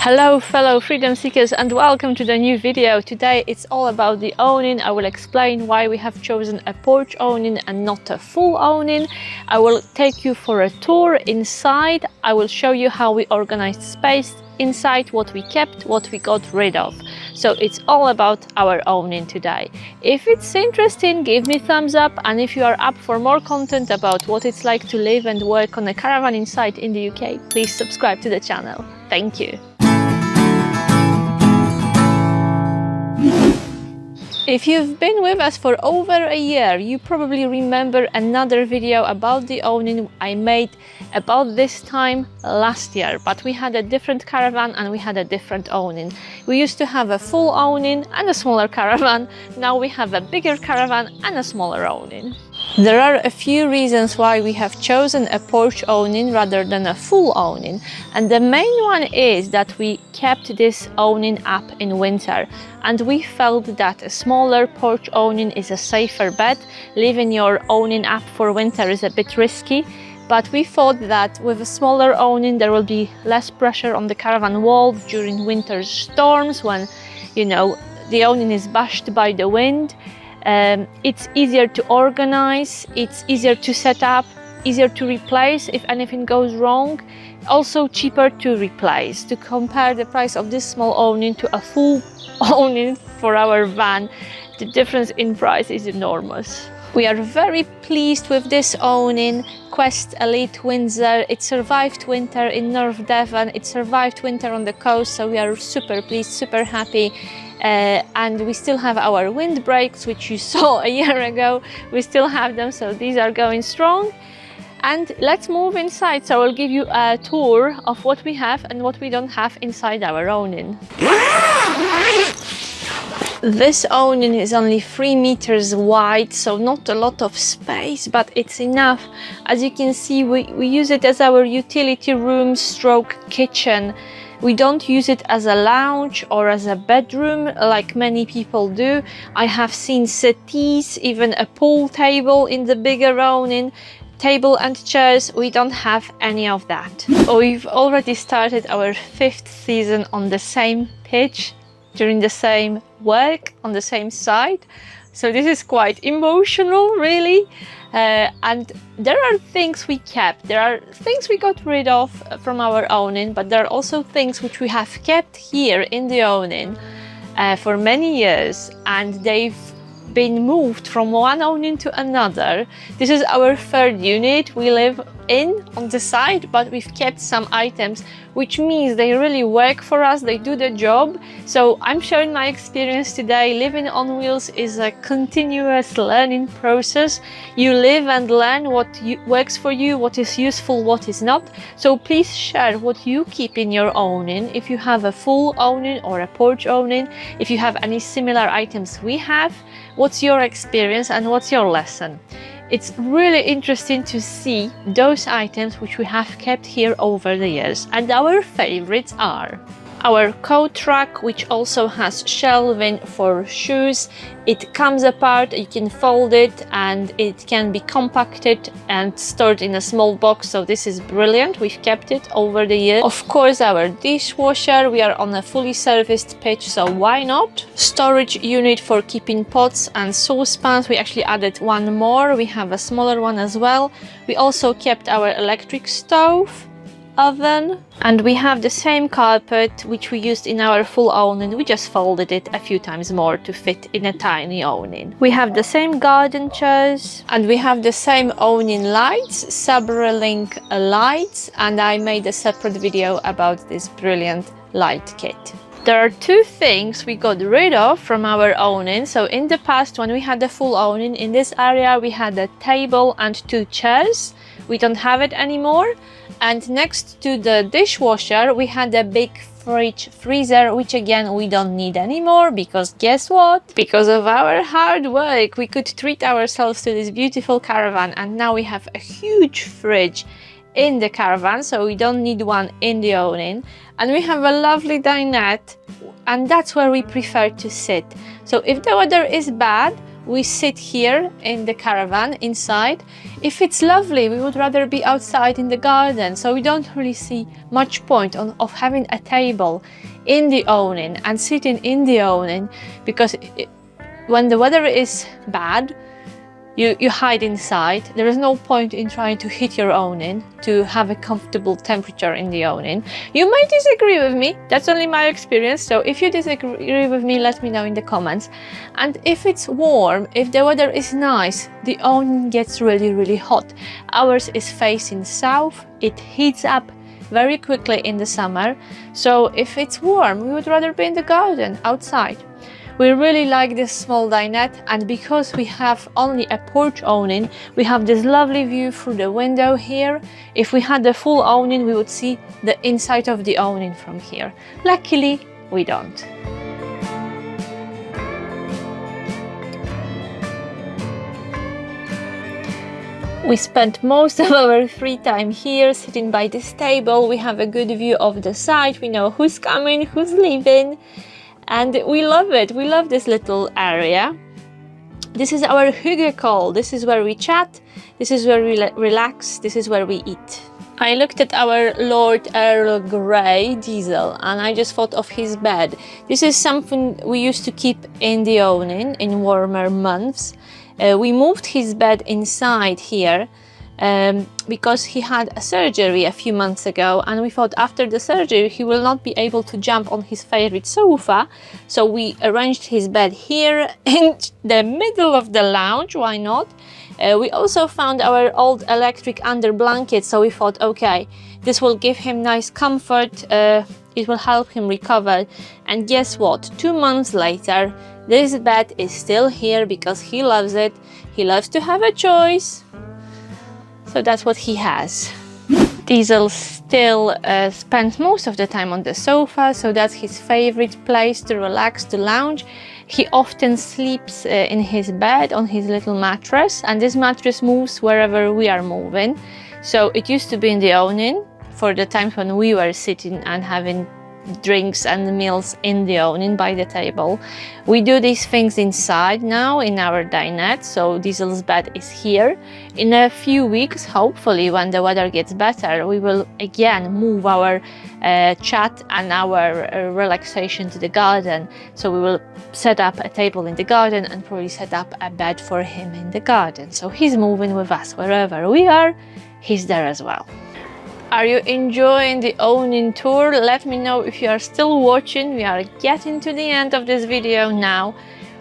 Hello fellow freedom seekers and welcome to the new video. Today it's all about the awning. I will explain why we have chosen a porch awning and not a full awning. I will take you for a tour inside. I will show you how we organized space inside, what we kept, what we got rid of. So it's all about our awning today. If it's interesting, give me thumbs up, and if you are up for more content about what it's like to live and work on a caravan inside in the UK, please subscribe to the channel. Thank you. If you've been with us for over a year, you probably remember another video about the awning I made about this time last year, but we had a different caravan and we had a different awning. We used to have a full awning and a smaller caravan. Now we have a bigger caravan and a smaller awning. There are a few reasons why we have chosen a porch awning rather than a full awning, and the main one is that we kept this awning up in winter, and we felt that a smaller porch awning is a safer bet. Leaving your awning up for winter is a bit risky, but we thought that with a smaller awning there will be less pressure on the caravan wall during winter storms when, you know, the awning is bashed by the wind. It's easier to organize, it's easier to set up, easier to replace if anything goes wrong, also cheaper to replace. To compare the price of this small awning to a full awning for our van, the difference in price is enormous. We are very pleased with this awning, Quest Elite Windsor. It survived winter in North Devon, it survived winter on the coast, so we are super pleased, super happy. And we still have our windbreaks, which you saw a year ago. We still have them, so these are going strong. And let's move inside, so I'll give you a tour of what we have and what we don't have inside our awning. This awning is only 3 meters wide, so not a lot of space, but it's enough. As you can see, we use it as our utility room stroke kitchen. We don't use it as a lounge or as a bedroom like many people do. I have seen settees, even a pool table in the bigger awning. Table and chairs, we don't have any of that. We've already started our 5th season on the same pitch, during the same work, on the same site. So this is quite emotional, really. And there are things we kept, there are things we got rid of from our awning, but there are also things which we have kept here in the awning for many years, and they've been moved from one awning to another. This is our 3rd unit we live in on the side, but we've kept some items, which means they really work for us, they do the job. So I'm sharing my experience today. Living on wheels is a continuous learning process. You live and learn what works for you, what is useful, what is not. So please share what you keep in your awning. If you have a full awning or a porch awning, if you have any similar items we have, what's your experience and what's your lesson? It's really interesting to see those items which we have kept here over the years, and our favorites are our coat rack, which also has shelving for shoes. It comes apart, you can fold it, and it can be compacted and stored in a small box, so this is brilliant. We've kept it over the years. Of course, our dishwasher, we are on a fully serviced pitch, so why not? Storage unit for keeping pots and saucepans. We actually added one more, we have a smaller one as well. We also kept our electric stove, oven, and we have the same carpet which we used in our full awning. We just folded it a few times more to fit in a tiny awning. We have the same garden chairs, and we have the same awning lights, Sabrelink lights, and I made a separate video about this brilliant light kit. There are 2 things we got rid of from our awning. So in the past, when we had the full awning, in this area we had a table and 2 chairs. We don't have it anymore. And next to the dishwasher we had a big fridge freezer, which again we don't need anymore, because guess what? Because of our hard work we could treat ourselves to this beautiful caravan, and now we have a huge fridge in the caravan, so we don't need one in the awning. And we have a lovely dinette, and that's where we prefer to sit. So if the weather is bad, we sit here in the caravan inside. If it's lovely, we would rather be outside in the garden, so we don't really see much point of having a table in the awning and sitting in the awning, because when the weather is bad, you hide inside. There is no point in trying to heat your awning to have a comfortable temperature in the awning. You might disagree with me, that's only my experience, so if you disagree with me, let me know in the comments. And if it's warm, if the weather is nice, the awning gets really hot. Ours is facing south, it heats up very quickly in the summer, so if it's warm, we would rather be in the garden, outside. We really like this small dinette, and because we have only a porch awning, we have this lovely view through the window here. If we had the full awning, we would see the inside of the awning from here. Luckily, we don't. We spent most of our free time here, sitting by this table. We have a good view of the site. We know who's coming, who's leaving. And we love it. We love this little area. This is our hygge. This is where we chat. This is where we relax. This is where we eat. I looked at our Lord Earl Grey diesel and I just thought of his bed. This is something we used to keep in the awning in warmer months. We moved his bed inside here because he had a surgery a few months ago, and we thought after the surgery he will not be able to jump on his favorite sofa, so we arranged his bed here in the middle of the lounge. Why not? We also found our old electric under blanket, so we thought, okay, this will give him nice comfort, it will help him recover. And guess what? 2 months later, this bed is still here because he loves it. He loves to have a choice. So that's what he has. Diesel still spends most of the time on the sofa, so that's his favorite place to relax, to lounge. He often sleeps in his bed on his little mattress, and this mattress moves wherever we are moving. So it used to be in the awning for the times when we were sitting and having drinks and meals in the awning by the table. We do these things inside now in our dinette, so Diesel's bed is here. In a few weeks, hopefully when the weather gets better, we will again move our chat and our relaxation to the garden. So we will set up a table in the garden and probably set up a bed for him in the garden. So he's moving with us wherever we are, he's there as well. Are you enjoying the awning tour? Let me know if you are still watching. We are getting to the end of this video now.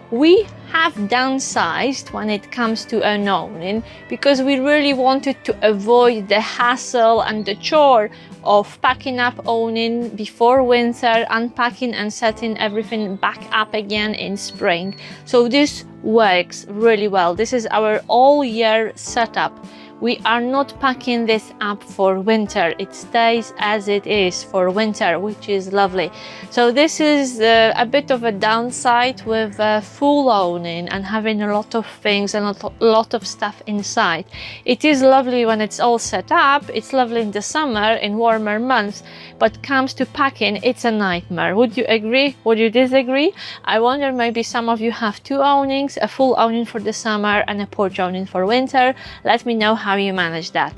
We have downsized when it comes to an awning because we really wanted to avoid the hassle and the chore of packing up awning before winter, unpacking and setting everything back up again in spring. So this works really well. This is our all year setup. We are not packing this up for winter. It stays as it is for winter, which is lovely. So this is a bit of a downside with a full awning and having a lot of things and a lot of stuff inside. It is lovely when it's all set up. It's lovely in the summer, in warmer months, but comes to packing, it's a nightmare. Would you agree? Would you disagree? I wonder, maybe some of you have 2 awnings, a full awning for the summer and a porch awning for winter. Let me know how you manage that.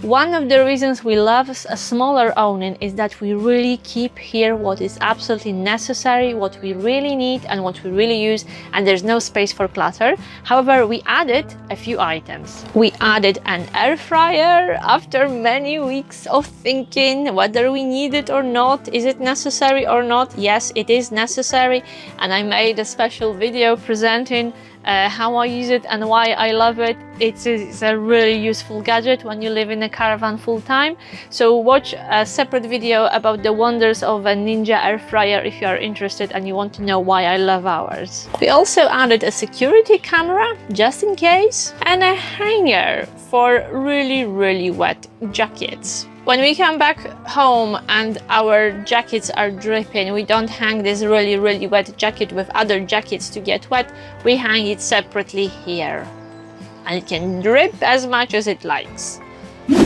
One of the reasons we love a smaller awning is that we really keep here what is absolutely necessary, what we really need and what we really use, and there's no space for clutter. However, we added a few items. We added an air fryer after many weeks of thinking whether we need it or not. Is it necessary or not? Yes, it is necessary, and I made a special video presenting how I use it and why I love it. It's a really useful gadget when you live in a caravan full time. So watch a separate video about the wonders of a Ninja air fryer if you are interested and you want to know why I love ours. We also added a security camera just in case, and a hanger for really wet jackets. When we come back home and our jackets are dripping, we don't hang this really wet jacket with other jackets to get wet. We hang it separately here. And it can drip as much as it likes.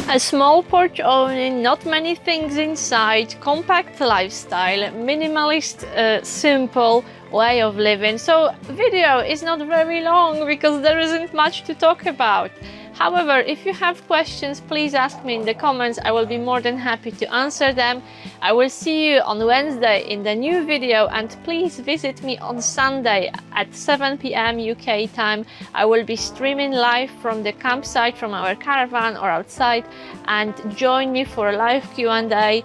A small porch awning, not many things inside, compact lifestyle, minimalist, simple way of living. So video is not very long because there isn't much to talk about. However, if you have questions, please ask me in the comments. I will be more than happy to answer them. I will see you on Wednesday in the new video, and please visit me on Sunday at 7 p.m. UK time. I will be streaming live from the campsite, from our caravan or outside, and join me for a live Q&A,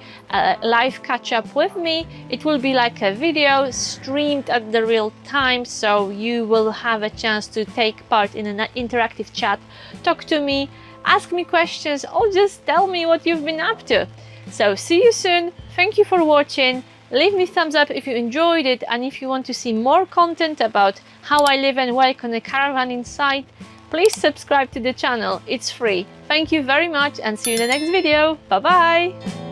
live catch up with me. It will be like a video streamed at the real time, so you will have a chance to take part in an interactive chat, talk to me, ask me questions, or just tell me what you've been up to. So see you soon. Thank you for watching. Leave me thumbs up if you enjoyed it, and if you want to see more content about how I live and work on a caravan inside, please subscribe to the channel. It's free. Thank you very much and see you in the next video. Bye bye.